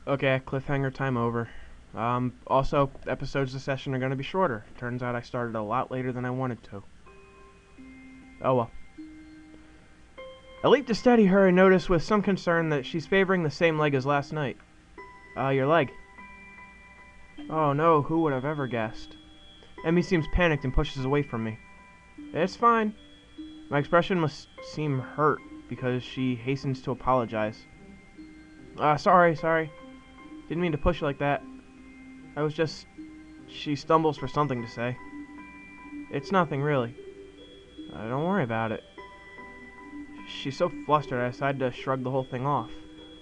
Okay, cliffhanger time over. Also, episodes this session are going to be shorter. Turns out I started a lot later than I wanted to. Oh well. I leap to steady her and notice with some concern that she's favoring the same leg as last night. Your leg. Oh no, who would have ever guessed? Emmy seems panicked and pushes away from me. It's fine. My expression must seem hurt because she hastens to apologize. Sorry. Didn't mean to push you like that. I was just... She stumbles for something to say. It's nothing, really. Don't worry about it. She's so flustered I decided to shrug the whole thing off.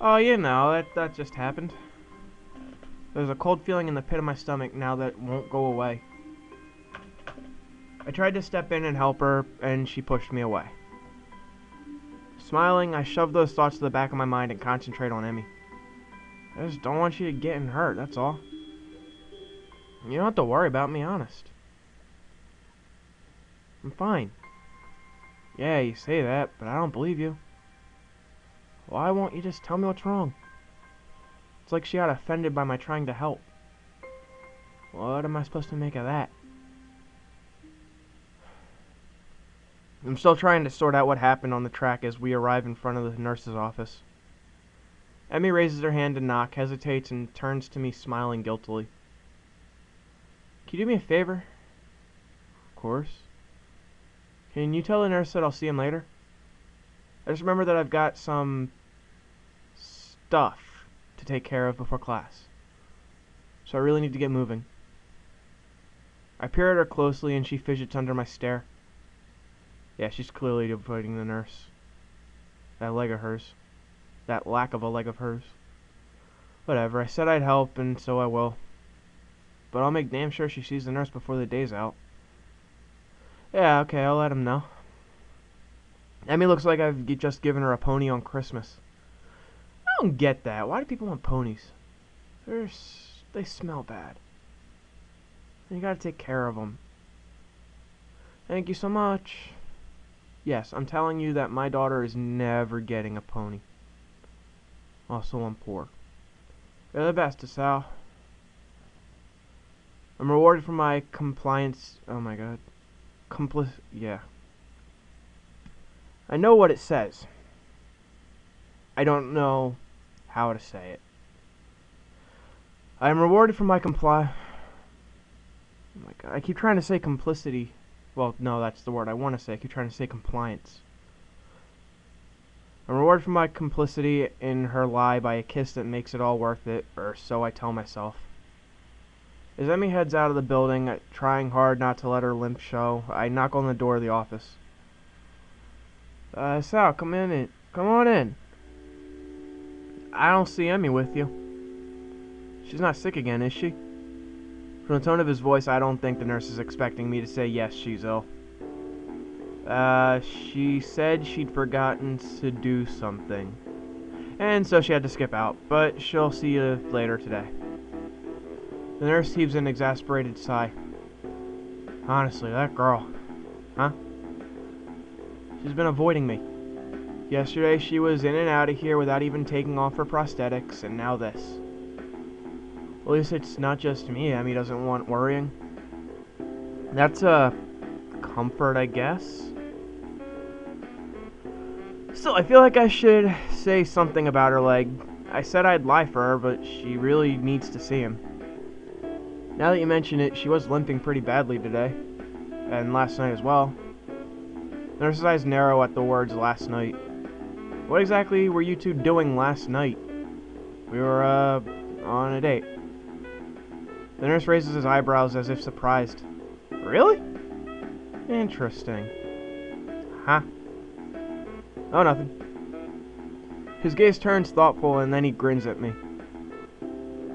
Oh, that just happened. There's a cold feeling in the pit of my stomach now that won't go away. I tried to step in and help her, and she pushed me away. Smiling, I shoved those thoughts to the back of my mind and concentrate on Emmy. I just don't want you to get hurt, that's all. You don't have to worry about me, honest. I'm fine. Yeah, you say that, but I don't believe you. Why won't you just tell me what's wrong? It's like she got offended by my trying to help. What am I supposed to make of that? I'm still trying to sort out what happened on the track as we arrive in front of the nurse's office. Emmy raises her hand to knock, hesitates, and turns to me smiling guiltily. Can you do me a favor? Of course. Can you tell the nurse that I'll see him later? I just remember that I've got some... stuff to take care of before class. So I really need to get moving. I peer at her closely and she fidgets under my stare. Yeah, she's clearly avoiding the nurse. That leg of hers. That lack of a leg of hers. Whatever, I said I'd help, and so I will. But I'll make damn sure she sees the nurse before the day's out. Yeah, okay, I'll let him know. Emmy looks like I've just given her a pony on Christmas. I don't get that. Why do people want ponies? They smell bad. You gotta take care of them. Thank you so much. Yes, I'm telling you that my daughter is never getting a pony. Also, I'm poor. You're the best, Sal. I'm rewarded for my compliance. Oh my god. Yeah. I know what it says. I don't know how to say it. I am rewarded for my Oh my god. I keep trying to say complicity. Well, no, that's the word I want to say. I keep trying to say compliance. I'm rewarded for my complicity in her lie by a kiss that makes it all worth it, or so I tell myself. As Emmy heads out of the building, trying hard not to let her limp show, I knock on the door of the office. Sal, come in. Come on in. I don't see Emmy with you. She's not sick again, is she? From the tone of his voice, I don't think the nurse is expecting me to say yes, she's ill. She said she'd forgotten to do something. And so she had to skip out, but she'll see you later today. The nurse heaves an exasperated sigh. Honestly, that girl. Huh? She's been avoiding me. Yesterday she was in and out of here without even taking off her prosthetics, and now this. At least it's not just me Emmy doesn't want worrying. That's a comfort, I guess. Still, I feel like I should say something about her leg. I said I'd lie for her, but she really needs to see him. Now that you mention it, she was limping pretty badly today. And last night as well. The nurse's eyes narrow at the words last night. What exactly were you two doing last night? We were, on a date. The nurse raises his eyebrows as if surprised. Really? Interesting. Huh? Oh, nothing. His gaze turns thoughtful and then he grins at me.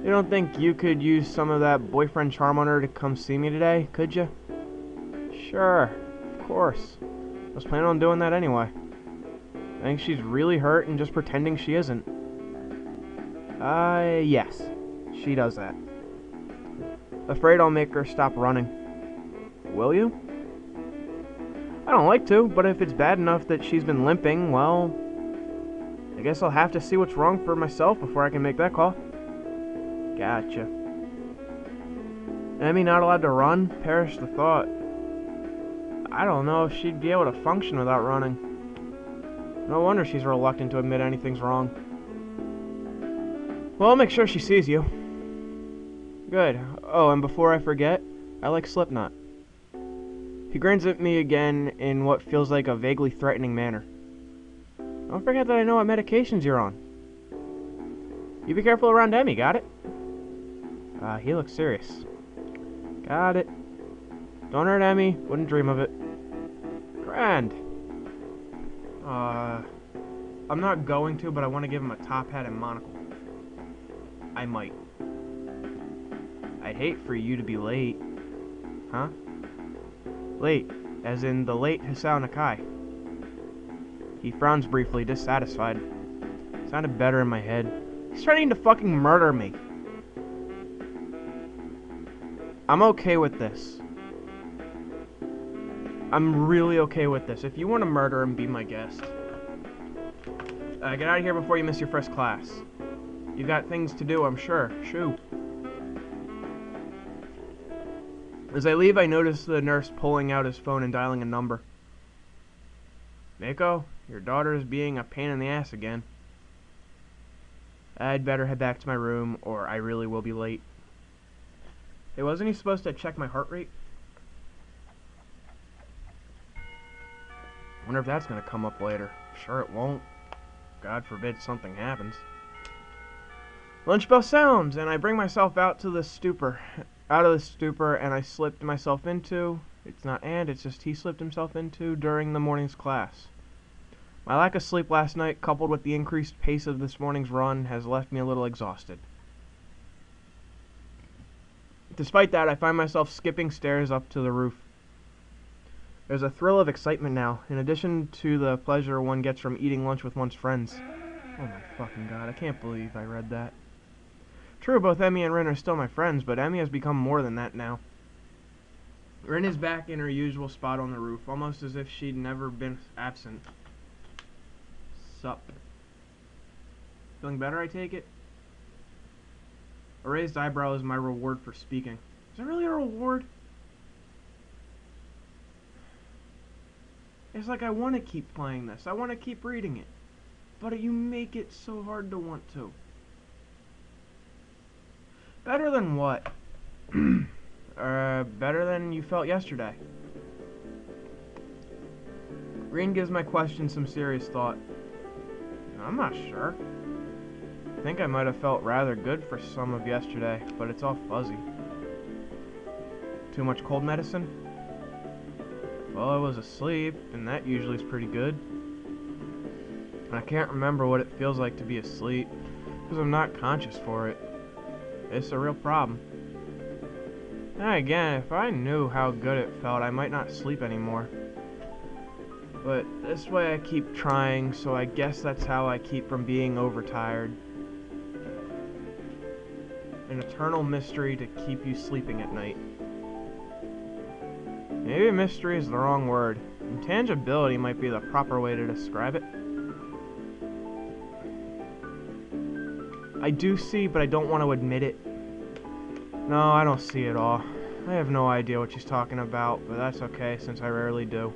You don't think you could use some of that boyfriend charm on her to come see me today, could you? Sure, of course. I was planning on doing that anyway. I think she's really hurt and just pretending she isn't. Yes. She does that. Afraid I'll make her stop running. Will you? I don't like to, but if it's bad enough that she's been limping, well, I guess I'll have to see what's wrong for myself before I can make that call. Gotcha. Emmy not allowed to run? Perish the thought. I don't know if she'd be able to function without running. No wonder she's reluctant to admit anything's wrong. Well, I'll make sure she sees you. Good. Oh, and before I forget, I like Slipknot. He grins at me again in what feels like a vaguely threatening manner. Don't forget that I know what medications you're on. You be careful around Emmy, got it? He looks serious. Got it. Don't hurt Emmy, wouldn't dream of it. Grand. I'm not going to, but I want to give him a top hat and monocle. I might. I'd hate for you to be late. Huh? Late, as in the late Hisao Nakai. He frowns briefly, dissatisfied. Sounded better in my head. He's threatening to fucking murder me. I'm okay with this. I'm really okay with this. If you want to murder him, be my guest. Get out of here before you miss your first class. You've got things to do, I'm sure. Shoo. As I leave, I notice the nurse pulling out his phone and dialing a number. Mako, your daughter is being a pain in the ass again. I'd better head back to my room, or I really will be late. Hey, wasn't he supposed to check my heart rate? Wonder if that's gonna come up later. Sure it won't. God forbid something happens. Lunch bell sounds, and I bring myself out of the stupor, and I slipped myself into, it's just he slipped himself into during the morning's class. My lack of sleep last night, coupled with the increased pace of this morning's run, has left me a little exhausted. Despite that, I find myself skipping stairs up to the roof. There's a thrill of excitement now, in addition to the pleasure one gets from eating lunch with one's friends. Oh my fucking god, I can't believe I read that. True, both Emmy and Rin are still my friends, but Emmy has become more than that now. Rin is back in her usual spot on the roof, almost as if she'd never been absent. Sup? Feeling better, I take it? A raised eyebrow is my reward for speaking. Is it really a reward? It's like I want to keep playing this. I want to keep reading it. But you make it so hard to want to. Better than what? Better than you felt yesterday. Green gives my question some serious thought. I'm not sure. I think I might have felt rather good for some of yesterday, but it's all fuzzy. Too much cold medicine? Well, I was asleep, and that usually is pretty good. I can't remember what it feels like to be asleep, because I'm not conscious for it. It's a real problem. Then again, if I knew how good it felt, I might not sleep anymore. But this way I keep trying, so I guess that's how I keep from being overtired. An eternal mystery to keep you sleeping at night. Maybe mystery is the wrong word. Intangibility might be the proper way to describe it. I do see, but I don't want to admit it. No, I don't see it all. I have no idea what she's talking about, but that's okay, since I rarely do.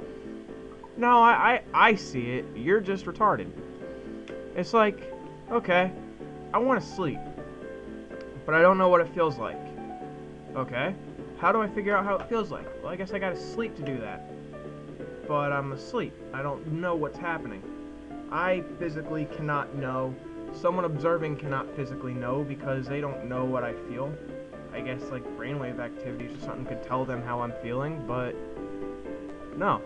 No, I see it. You're just retarded. It's like, okay, I want to sleep, but I don't know what it feels like. Okay, how do I figure out how it feels like? Well, I guess I gotta sleep to do that. But I'm asleep. I don't know what's happening. I physically cannot know. Someone observing cannot physically know because they don't know what I feel. I guess like brainwave activities or something could tell them how I'm feeling, but no.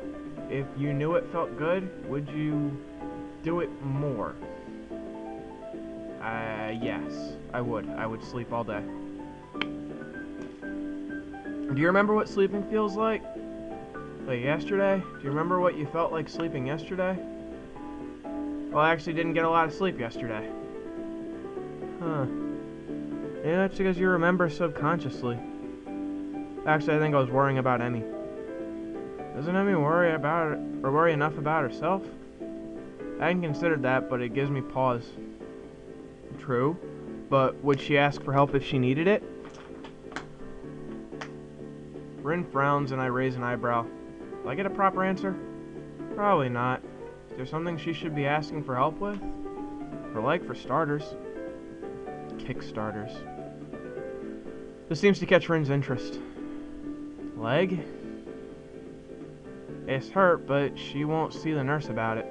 If you knew it felt good, would you do it more? Yes, I would. I would sleep all day. Do you remember what sleeping feels like? Like yesterday? Do you remember what you felt like sleeping yesterday? Well, I actually didn't get a lot of sleep yesterday. Huh. Yeah, that's because you remember subconsciously. Actually, I think I was worrying about Emmy. Doesn't Emmy worry enough about herself? I hadn't considered that, but it gives me pause. True. But would she ask for help if she needed it? Rin frowns and I raise an eyebrow. Will I get a proper answer? Probably not. Is there something she should be asking for help with? Her leg, for starters. Kickstarters. This seems to catch Rin's interest. Leg? It's hurt, but she won't see the nurse about it.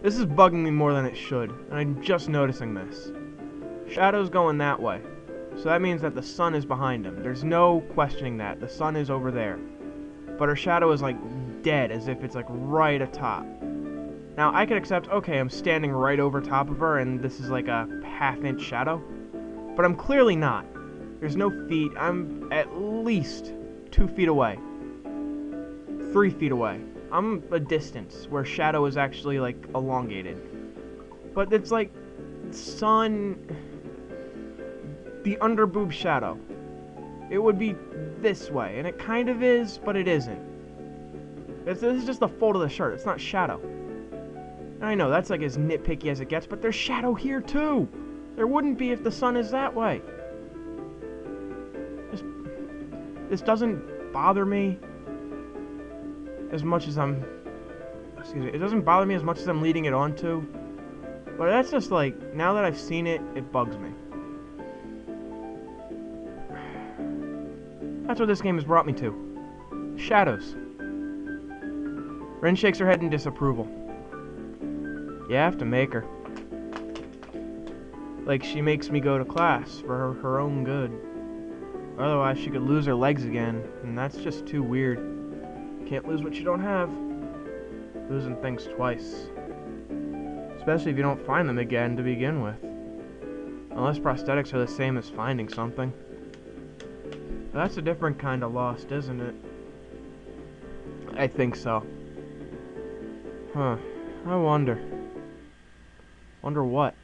This is bugging me more than it should, and I'm just noticing this. Shadow's going that way, so that means that the sun is behind him. There's no questioning that. The sun is over there. But her shadow is like dead, as if it's like right atop. Now, I could accept, okay, I'm standing right over top of her, and this is like a half-inch shadow. But I'm clearly not. There's no feet. I'm at least 2 feet away. 3 feet away. I'm a distance where shadow is actually like elongated. But it's like sun, the underboob shadow. It would be this way, and it kind of is, but it isn't. This is just the fold of the shirt. It's not shadow. And I know that's like as nitpicky as it gets, but there's shadow here too. There wouldn't be if the sun is that way. This doesn't bother me as much as I'm, it doesn't bother me as much as I'm leading it on to, but that's just like, now that I've seen it, it bugs me. That's what this game has brought me to. Shadows. Rin shakes her head in disapproval. You have to make her. Like she makes me go to class for her own good. Otherwise she could lose her legs again, and that's just too weird. Can't lose what you don't have. Losing things twice. Especially if you don't find them again to begin with. Unless prosthetics are the same as finding something. But that's a different kind of lost, isn't it? I think so. Huh. I wonder. Wonder what?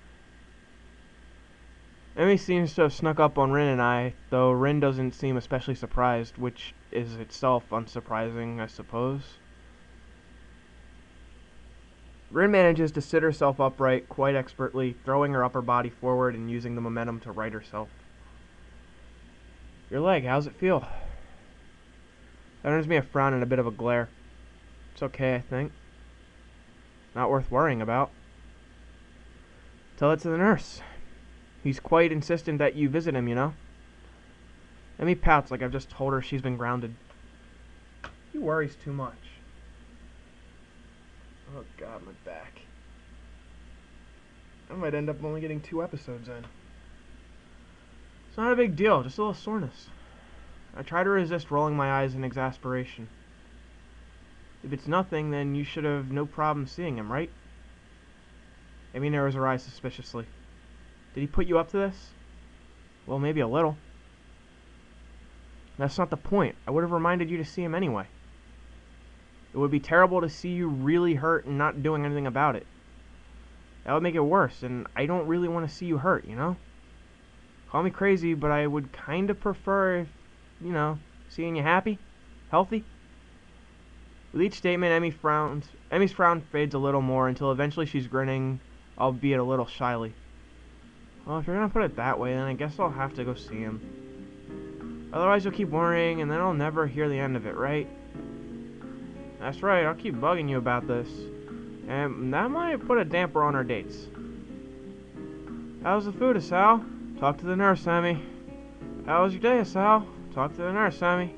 Emmy seems to have snuck up on Rin and I, though Rin doesn't seem especially surprised, which is itself unsurprising, I suppose. Rin manages to sit herself upright quite expertly, throwing her upper body forward and using the momentum to right herself. Your leg, how's it feel? That earns me a frown and a bit of a glare. It's okay, I think. Not worth worrying about. Tell it to the nurse. He's quite insistent that you visit him, you know? Emmy pouts like I've just told her she's been grounded. He worries too much. Oh god, my back. I might end up only getting 2 episodes in. It's not a big deal, just a little soreness. I try to resist rolling my eyes in exasperation. If it's nothing, then you should have no problem seeing him, right? Emmy narrows her eyes suspiciously. Did he put you up to this? Well, maybe a little. That's not the point. I would have reminded you to see him anyway. It would be terrible to see you really hurt and not doing anything about it. That would make it worse, and I don't really want to see you hurt, you know? Call me crazy, but I would kind of prefer if, you know, seeing you happy, healthy. With each statement, Emmy's frown fades a little more until eventually she's grinning, albeit a little shyly. Well, if you're gonna put it that way, then I guess I'll have to go see him. Otherwise you'll keep worrying, and then I'll never hear the end of it, right? That's right, I'll keep bugging you about this. And that might put a damper on our dates. How's the food, Asal? Talk to the nurse, Emmy. How was your day, Asal? Talk to the nurse, Emmy.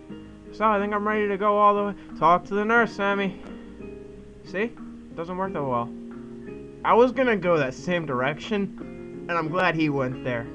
Asal, I think I'm ready to go all the way. Talk to the nurse, Emmy. See? It doesn't work that well. I was gonna go that same direction, and I'm glad he went there.